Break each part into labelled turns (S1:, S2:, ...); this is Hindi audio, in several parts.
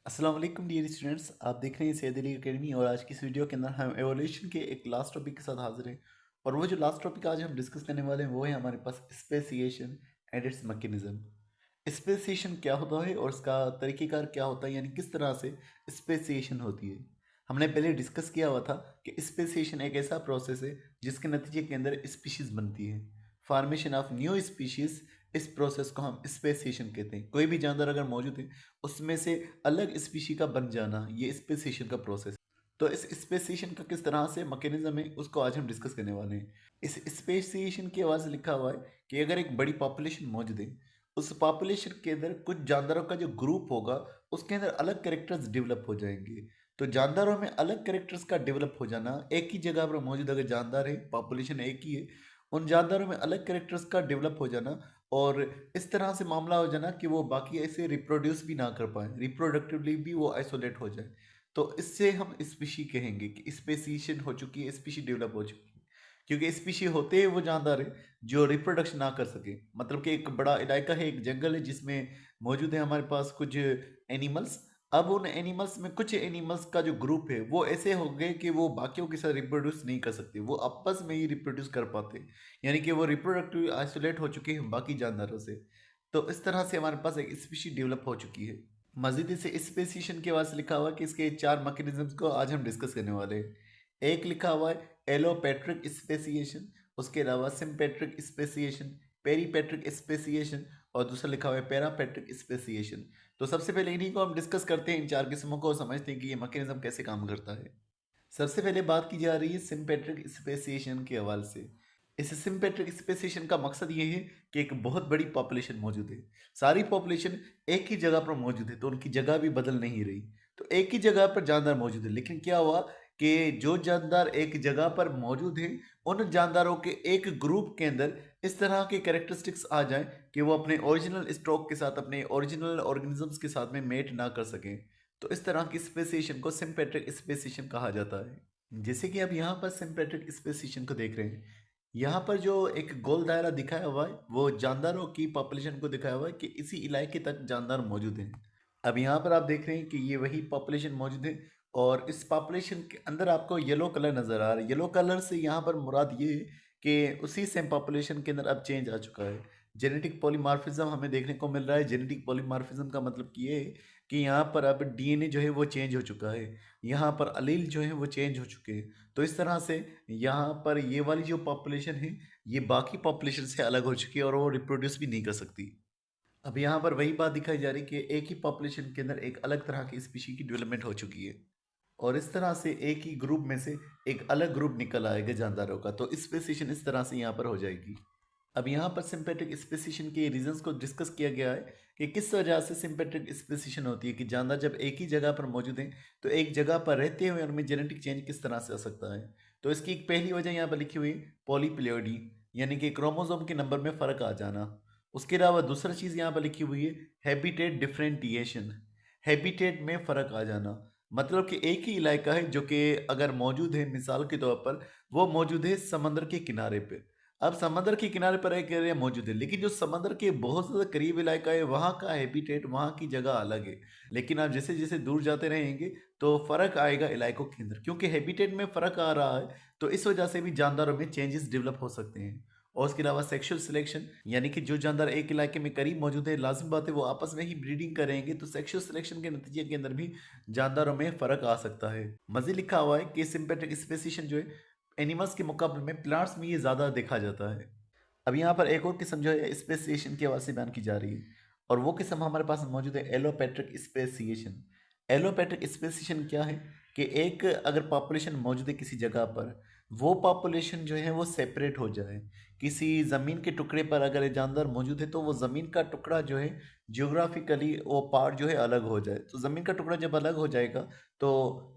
S1: अस्सलाम वालेकुम डियर स्टूडेंट्स, आप देख रहे हैं सैयद अली एकेडमी। और आज की इस वीडियो के अंदर हम एवोल्यूशन के एक लास्ट टॉपिक के साथ हाजिर हैं। और वो जो लास्ट टॉपिक आज हम डिस्कस करने वाले हैं वो है हमारे पास speciation and it's mechanism. Speciation क्या होता है और उसका तरीक़ेकार क्या होता है, यानी किस तरह से स्पेसिएशन होती है। हमने पहले डिस्कस किया हुआ था कि स्पेसिएशन एक ऐसा प्रोसेस है जिसके नतीजे के अंदर स्पीशीज़ बनती है, फॉर्मेशन ऑफ न्यू स्पीशीज़। इस प्रोसेस को हम स्पेसिएशन कहते हैं। कोई भी जानवर अगर मौजूद है उसमें से अलग स्पीशी का बन जाना, ये स्पेसिएशन का प्रोसेस। तो इस स्पेसिएशन का किस तरह से मैकेनिज्म है उसको आज हम डिस्कस करने वाले हैं। इस स्पेसिएशन के आवाज़ लिखा हुआ है कि अगर एक बड़ी पॉपुलेशन मौजूद है, उस पॉपुलेशन के अंदर कुछ जानवरों का जो ग्रुप होगा उसके अंदर अलग कैरेक्टर्स डेवलप हो जाएंगे। तो जानदारों में अलग कैरेक्टर्स का डेवलप हो जाना, एक ही जगह पर मौजूद अगर जानदार है, पॉपुलेशन एक ही है, उन जानदारों में अलग कैरेक्टर्स का डेवलप हो जाना और इस तरह से मामला हो जाना कि वो बाकी ऐसे रिप्रोड्यूस भी ना कर पाए, रिप्रोडक्टिवली भी वो आइसोलेट हो जाए। तो इससे हम स्पीशी कहेंगे कि स्पेसिएशन हो चुकी है, स्पीशी डेवलप हो चुकी है। क्योंकि स्पीशी होते हैं वो जानदार है जो रिप्रोडक्शन ना कर सके। मतलब कि एक बड़ा इलाका है, एक जंगल है जिसमें मौजूद है हमारे पास कुछ एनिमल्स। अब उन एनिमल्स में कुछ एनिमल्स का जो ग्रुप है वो ऐसे हो गए कि वो बाकियों के साथ रिप्रोड्यूस नहीं कर सकते, वो आपस में ही रिप्रोड्यूस कर पाते हैं। यानी कि वो रिप्रोडक्टिव आइसोलेट हो चुके हैं बाकी जानदारों से। तो इस तरह से हमारे पास एक स्पीशी डेवलप हो चुकी है। मजीद इसे स्पेसिएशन के वास्ते लिखा हुआ है कि इसके 4 मैकेनिज्म्स को आज हम डिस्कस करने वाले हैं। एक लिखा हुआ है एलोपेट्रिक स्पेसिएशन, उसके अलावा सिम्पेट्रिक स्पेसिएशन, पेरीपेट्रिक स्पेसिएशन और दूसरा लिखा हुआ है पैरापेट्रिक स्पेसिएशन। तो सबसे पहले इन्हीं को हम डिस्कस करते हैं, इन 4 किस्मों को समझते हैं कि ये मैकेनिज्म कैसे काम करता है। सबसे पहले बात की जा रही है सिम्पेट्रिक स्पेसिएशन के हवाले से। इस सिम्पेट्रिक स्पेसिएशन का मकसद ये है कि एक बहुत बड़ी पॉपुलेशन मौजूद है, सारी पॉपुलेशन एक ही जगह पर मौजूद है, तो उनकी जगह भी बदल नहीं रही। तो एक ही जगह पर जानदार मौजूद है, लेकिन क्या हुआ कि जो जानदार एक जगह पर मौजूद हैं उन जानदारों के एक ग्रुप के अंदर इस तरह के कैरेक्टरिस्टिक्स आ जाएं कि वो अपने ओरिजिनल स्टॉक के साथ, अपने ओरिजिनल ऑर्गेनिजम्स के साथ में मेट ना कर सकें। तो इस तरह की स्पेसिएशन को सिम्पेट्रिक स्पेसिएशन कहा जाता है। जैसे कि अब यहाँ पर सिम्पेट्रिक स्पेसिएशन को देख रहे हैं, यहाँ पर जो एक गोल दायरा दिखाया हुआ है वो जानदारों की पॉपुलेशन को दिखाया हुआ है कि इसी इलाके तक जानदार मौजूद हैं। अब यहाँ पर आप देख रहे हैं कि ये वही पॉपुलेशन मौजूद है और इस पॉपुलेशन के अंदर आपको येलो कलर नज़र आ रहा है। येलो कलर से यहाँ पर मुराद ये है कि उसी सेम पॉपुलेशन के अंदर अब चेंज आ चुका है। जेनेटिक पॉलीमॉर्फिज्म हमें देखने को मिल रहा है। जेनेटिक पॉलीमॉर्फिज्म का मतलब कि ये है कि यहाँ पर अब डीएनए जो है वो चेंज हो चुका है, यहाँ पर अलील जो है वो चेंज हो चुके हैं। तो इस तरह से यहाँ पर ये वाली जो पॉपुलेशन है ये बाकी पॉपुलेशन से अलग हो चुकी है और वो रिप्रोड्यूस भी नहीं कर सकती। अब यहाँ पर वही बात दिखाई जा रही है कि एक ही पॉपुलेशन के अंदर एक अलग तरह की स्पीशी की डेवलपमेंट हो चुकी है और इस तरह से एक ही ग्रुप में से एक अलग ग्रुप निकल आएगा जानदारों का। तो स्पेसिएशन इस तरह से यहाँ पर हो जाएगी। अब यहाँ पर सिम्पेट्रिक स्पेसिएशन के रीजंस को डिस्कस किया गया है कि किस वजह से सिम्पेट्रिक स्पेसिएशन होती है, कि जानदार जब एक ही जगह पर मौजूद हैं तो एक जगह पर रहते हुए उनमें जेनेटिक चेंज किस तरह से आ सकता है। तो इसकी एक पहली वजह यहाँ पर लिखी हुई पॉलीप्लोइडी, यानी कि क्रोमोसोम के नंबर में फ़र्क आ जाना। उसके अलावा दूसरा चीज़ यहाँ पर लिखी हुई है हैबिटेट डिफरेंटिएशन, हैबिटेट में फ़र्क आ जाना। मतलब कि एक ही इलाका है जो कि अगर मौजूद है, मिसाल के तौर पर वो मौजूद है समंदर के किनारे पे। अब समंदर के किनारे पर एक एरिया मौजूद है, लेकिन जो समंदर के बहुत ज़्यादा करीब इलाका है वहाँ का हैबिटेट, वहाँ की जगह अलग है। लेकिन आप जैसे जैसे दूर जाते रहेंगे तो फ़र्क आएगा इलाकों के अंदर, क्योंकि हैबिटेट में फ़र्क आ रहा है तो इस वजह से भी जानदारों में चेंजेस डेवलप हो सकते हैं। और उसके अलावा सेक्सुअल सिलेक्शन, यानी कि जो जानदार एक इलाके में करीब मौजूद है, लाजिम बात है वो आपस में ही ब्रीडिंग करेंगे, तो सेक्सुअल सिलेक्शन के नतीजे के अंदर भी जानदारों में फ़र्क आ सकता है। मज़ीद लिखा हुआ है कि सिम्पेट्रिक स्पेसिएशन जो है एनिमल्स के मुकाबले में प्लांट्स में ये ज़्यादा देखा जाता है। अब यहाँ पर एक और किस्म जो है स्पेसिएशन की आवाज़ से बयान की जा रही है और वो किस्म हमारे पास मौजूद है एलोपेट्रिक स्पेसिएशन। एलोपेट्रिक स्पेसिएशन क्या है कि एक अगर पॉपुलेशन मौजूद है किसी जगह पर, वो पॉपुलेशन जो है वो सेपरेट हो जाए। किसी ज़मीन के टुकड़े पर अगर ये जानदार मौजूद है तो वो ज़मीन का टुकड़ा जो है जियोग्राफिकली वो पार्ट जो है अलग हो जाए। तो ज़मीन का टुकड़ा जब अलग हो जाएगा तो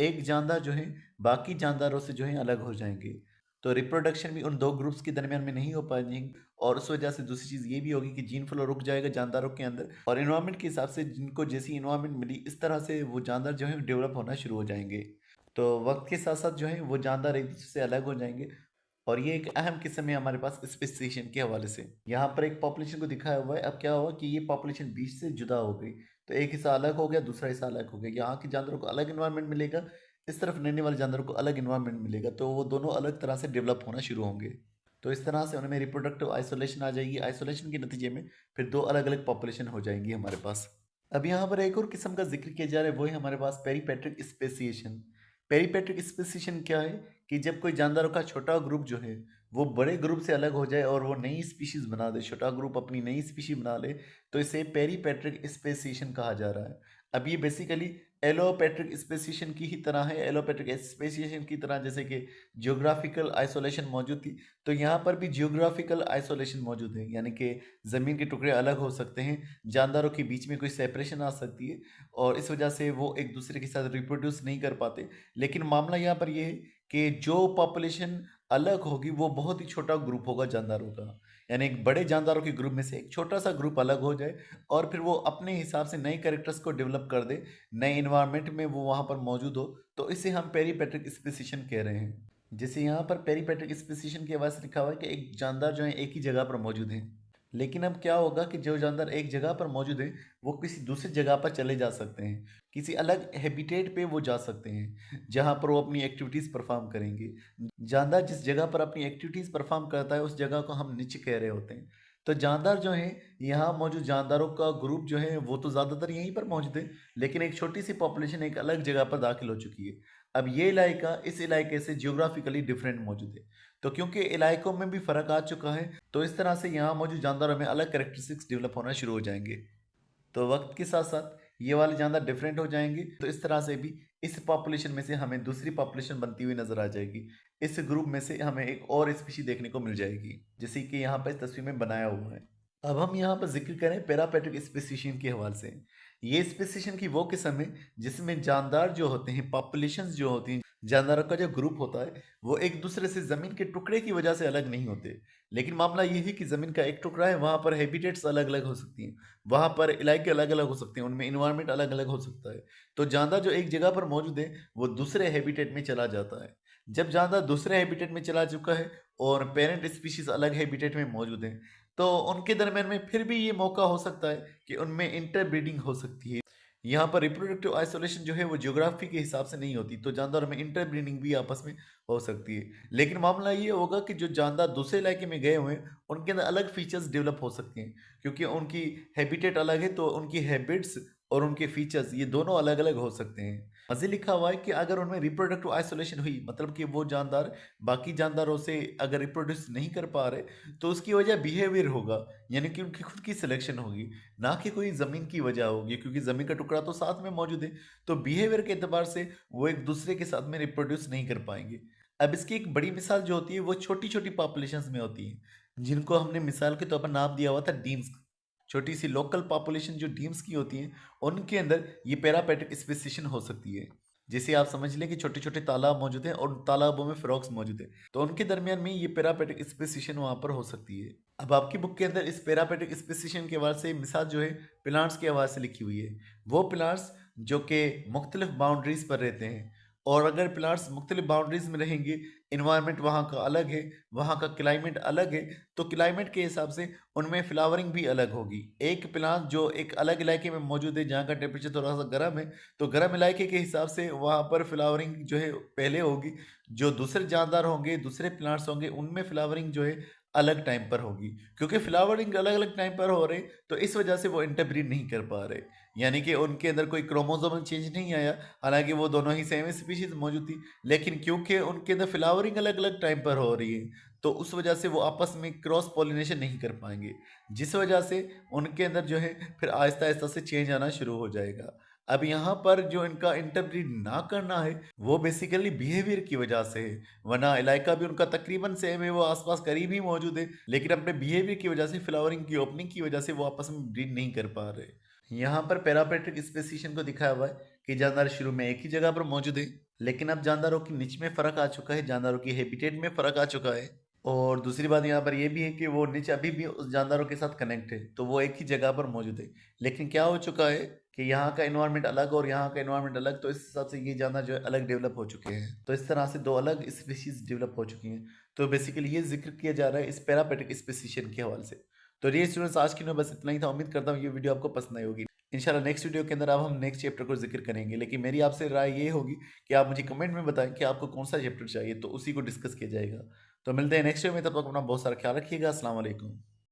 S1: एक जानदार जो है बाकी जानदारों से जो है अलग हो जाएंगे। तो रिप्रोडक्शन भी उन 2 ग्रुप्स के दरमियान में नहीं हो पाएगी और उस वजह से दूसरी चीज़ ये भी होगी कि जीन फ्लो रुक जाएगा जानदारों के अंदर और एनवायरनमेंट के हिसाब से जिनको जैसी एनवायरनमेंट मिली इस तरह से वो जानदार जो है डेवलप होना शुरू हो जाएंगे। तो वक्त के साथ साथ जो है वो जानदार एक दूसरे से अलग हो जाएंगे और ये एक अहम किस्म है हमारे पास स्पेसिएशन के हवाले से। यहाँ पर एक पॉपुलेशन को दिखाया हुआ है। अब क्या हुआ कि ये पॉपुलेशन बीच से जुदा हो गई, तो एक हिस्सा अलग हो गया, दूसरा हिस्सा अलग हो गया। यहाँ के जानवरों को अलग इन्वायरमेंट मिलेगा, इस तरफ रहने वाले जानवरों को अलग इन्वायरमेंट मिलेगा, तो वो दोनों अलग तरह से डेवलप होना शुरू होंगे। तो इस तरह से उनमें रिप्रोडक्टिव आइसोलेशन आ जाएगी। आइसोलेशन के नतीजे में फिर दो अलग अलग पॉपुलेशन हो जाएंगी हमारे पास। अब यहाँ पर एक और किस्म का जिक्र किया जा रहा है, वो है हमारे पास पेरीपेट्रिक स्पेसिएशन। पेरीपेट्रिक स्पेसिएशन क्या है कि जब कोई जानवरों का छोटा ग्रुप जो है वो बड़े ग्रुप से अलग हो जाए और वो नई स्पीशीज बना दे, छोटा ग्रुप अपनी नई स्पीशीज बना ले, तो इसे पेरीपेट्रिक स्पेसिएशन कहा जा रहा है। अब ये बेसिकली एलोपेट्रिक स्पेसिएशन की ही तरह है। एलोपेट्रिक स्पेसिएशन की तरह जैसे कि जियोग्राफिकल आइसोलेशन मौजूद थी, तो यहाँ पर भी जियोग्राफिकल आइसोलेशन मौजूद है, यानी कि ज़मीन के टुकड़े अलग हो सकते हैं, जानदारों के बीच में कोई सेपरेशन आ सकती है और इस वजह से वो एक दूसरे के साथ रिप्रोड्यूस नहीं कर पाते। लेकिन मामला यहाँ पर ये है कि जो पॉपुलेशन अलग होगी वो बहुत ही छोटा ग्रुप होगा जानदारों का, यानी एक बड़े जानदारों के ग्रुप में से एक छोटा सा ग्रुप अलग हो जाए और फिर वो अपने हिसाब से नए कैरेक्टर्स को डेवलप कर दे, नए इन्वायरमेंट में वो वहाँ पर मौजूद हो, तो इसे हम पेरीपेट्रिक स्पेसिएशन कह रहे हैं। जैसे यहाँ पर पेरीपेट्रिक स्पेसिएशन के वास्ते लिखा हुआ है कि एक जानदार जो है एक ही जगह पर मौजूद है। लेकिन अब क्या होगा कि जो जानदार एक जगह पर मौजूद है वो किसी दूसरी जगह पर चले जा सकते हैं, किसी अलग हैबिटेट पे वो जा सकते हैं जहाँ पर वो अपनी एक्टिविटीज़ परफॉर्म करेंगे। जानदार जिस जगह पर अपनी एक्टिविटीज़ परफॉर्म करता है उस जगह को हम निच कह रहे होते हैं। तो जानदार जो है, यहाँ मौजूद जानदारों का ग्रुप जो है वो तो ज़्यादातर यहीं पर मौजूद है, लेकिन एक छोटी सी पॉपुलेशन एक अलग जगह पर दाखिल हो चुकी है। अब ये इलाका इस इलाके से जियोग्राफिकली डिफरेंट मौजूद है, तो क्योंकि इलाकों में भी फ़र्क आ चुका है, तो इस तरह से यहाँ मौजूद जानदारों में अलग करेक्टरिस्टिक्स डेवलप होना शुरू हो जाएंगे। तो वक्त के साथ साथ ये वाले जानदार डिफरेंट हो जाएंगे, तो इस तरह से भी इस पॉपुलेशन में से हमें दूसरी पॉपुलेशन बनती हुई नजर आ जाएगी। इस ग्रुप में से हमें एक और स्पीशी देखने को मिल जाएगी, जैसे कि यहाँ पर इस तस्वीर में बनाया हुआ है। अब हम यहाँ पर जिक्र करें पेरापेट्रिक स्पेसिएशन के हवाले से। ये स्पेसिएशन की वो किस्म है जिसमें जानदार जो होते हैं, पॉपुलेशंस जो होती हैं, जानदारों का जो ग्रुप होता है वो एक दूसरे से ज़मीन के टुकड़े की वजह से अलग नहीं होते। लेकिन मामला ये है कि ज़मीन का एक टुकड़ा है, वहाँ पर हैबिटेट्स अलग अलग हो सकती हैं, वहाँ पर इलाके अलग अलग हो सकते हैं, उनमें इन्वायरमेंट अलग अलग हो सकता है। तो जानदार जो एक जगह पर मौजूद है वो दूसरे हैबिटेट में चला जाता है। जब जानदार दूसरे हैबिटेट में चला चुका है और पेरेंट स्पीशीज अलग हैबिटेट में मौजूद है, तो उनके दरमियान में फिर भी ये मौका हो सकता है कि उनमें इंटरब्रीडिंग हो सकती है। यहाँ पर रिप्रोडक्टिव आइसोलेशन जो है वो ज्योग्राफी के हिसाब से नहीं होती, तो जानदारों में इंटरब्रीडिंग भी आपस में हो सकती है। लेकिन मामला ये होगा कि जो जानदार दूसरे इलाके में गए हुए हैं उनके अंदर अलग फीचर्स डेवलप हो सकते हैं, क्योंकि उनकी हैबिटेट अलग है, तो उनकी हैबिट्स और उनके फीचर्स ये दोनों अलग अलग हो सकते हैं। मज़े लिखा हुआ है कि अगर उनमें रिप्रोडक्टिव आइसोलेशन हुई, मतलब कि वो जानदार बाकी जानदारों से अगर रिप्रोड्यूस नहीं कर पा रहे, तो उसकी वजह बिहेवियर होगा, यानी कि उनकी खुद की सिलेक्शन होगी, ना कि कोई ज़मीन की वजह होगी, क्योंकि ज़मीन का टुकड़ा तो साथ में मौजूद है। तो बिहेवियर के एतबार से वो एक दूसरे के साथ में रिप्रोड्यूस नहीं कर पाएंगे। अब इसकी एक बड़ी मिसाल जो होती है वो छोटी छोटी पॉपुलेशंस में होती है, जिनको हमने मिसाल के तौर पर नाम दिया हुआ था डीम्स। छोटी सी लोकल पॉपुलेशन जो डीम्स की होती हैं उनके अंदर ये पेरापेट्रिक स्पेसिएशन हो सकती है। जैसे आप समझ लें कि छोटे छोटे तालाब मौजूद हैं और तालाबों में फ्रॉग्स मौजूद हैं, तो उनके दरमियान में ये पेरापेट्रिक स्पेसिएशन वहाँ पर हो सकती है। अब आपकी बुक के अंदर इस पेरापेट्रिक स्पेसिएशन के हवाले से मिसाल जो है प्लांट्स के हवाले से लिखी हुई है। वो प्लांट्स जो कि मुख्तलिफ बाउंड्रीज पर रहते हैं, और अगर प्लांट्स मुख्तलिफ बाउंड्रीज में रहेंगे, इन्वायरमेंट वहाँ का अलग है, वहाँ का क्लाइमेट अलग है, तो क्लाइमेट के हिसाब से उनमें फ्लावरिंग भी अलग होगी। एक प्लांट जो एक अलग इलाके में मौजूद है जहाँ का टेम्परेचर थोड़ा सा गर्म है, तो गर्म इलाके के हिसाब से वहाँ पर फ्लावरिंग जो है पहले होगी। जो दूसरे जानदार होंगे, दूसरे प्लांट्स होंगे, उनमें फ्लावरिंग जो है अलग टाइम पर होगी। क्योंकि फ्लावरिंग अलग अलग टाइम पर हो रहे, तो इस वजह से वो इंटरब्रीड नहीं कर पा रहे, यानी कि उनके अंदर कोई क्रोमोसोमल चेंज नहीं आया। हालांकि वो दोनों ही सेम स्पीशीज मौजूद थी, लेकिन क्योंकि उनके अंदर फ्लावरिंग अलग अलग टाइम पर हो रही है, तो उस वजह से वो आपस में क्रॉस पॉलिनेशन नहीं कर पाएंगे, जिस वजह से उनके अंदर जो है फिर आहिस्ता आहिस्ता से चेंज आना शुरू हो जाएगा। अब यहाँ पर जो इनका इंटरब्रीड ना करना है वो बेसिकली बिहेवियर की वजह से है, वरना इलाका भी उनका तकरीबन सेम है, वो आसपास करीब ही मौजूद है, लेकिन अपने बिहेवियर की वजह से, फ्लावरिंग की ओपनिंग की वजह से वो आपस में ब्रीड नहीं कर पा रहे। यहाँ पर पेरापेट्रिक स्पेसिएशन को दिखाया हुआ है कि जानदार शुरू में एक ही जगह पर मौजूद है, लेकिन अब जानदारों की निच में फ़र्क आ चुका है, जानदारों की हैबिटेट में फ़र्क आ चुका है। और दूसरी बात यहाँ पर यह भी है कि वो निच अभी भी उस जानदारों के साथ कनेक्ट है, तो वो एक ही जगह पर मौजूद है। लेकिन क्या हो चुका है कि यहाँ का इन्वायरमेंट अलग और यहाँ का इन्वायरमेंट अलग, तो इस हिसाब से ये जानदार जो है अलग डेवलप हो चुके हैं। तो इस तरह से दो अलग स्पीशीज डेवलप हो चुकी हैं। तो बेसिकली ये जिक्र किया जा रहा है इस पेरापेट्रिक स्पेसिएशन के हवाले से। तो ये स्टूडेंट्स, आज की में बस इतना ही था। उम्मीद करता हूँ ये वीडियो आपको पसंद आई होगी। इंशाल्लाह नेक्स्ट वीडियो के अंदर अब हम नेक्स्ट चैप्टर को जिक्र करेंगे, लेकिन मेरी आपसे राय ये होगी कि आप मुझे कमेंट में बताएं कि आपको कौन सा चैप्टर चाहिए, तो उसी को डिस्कस किया जाएगा। तो मिलते हैं नेक्स्ट वीडियो में, तब तक अपना बहुत सारा ख्याल रखिएगा। अस्सलाम वालेकुम।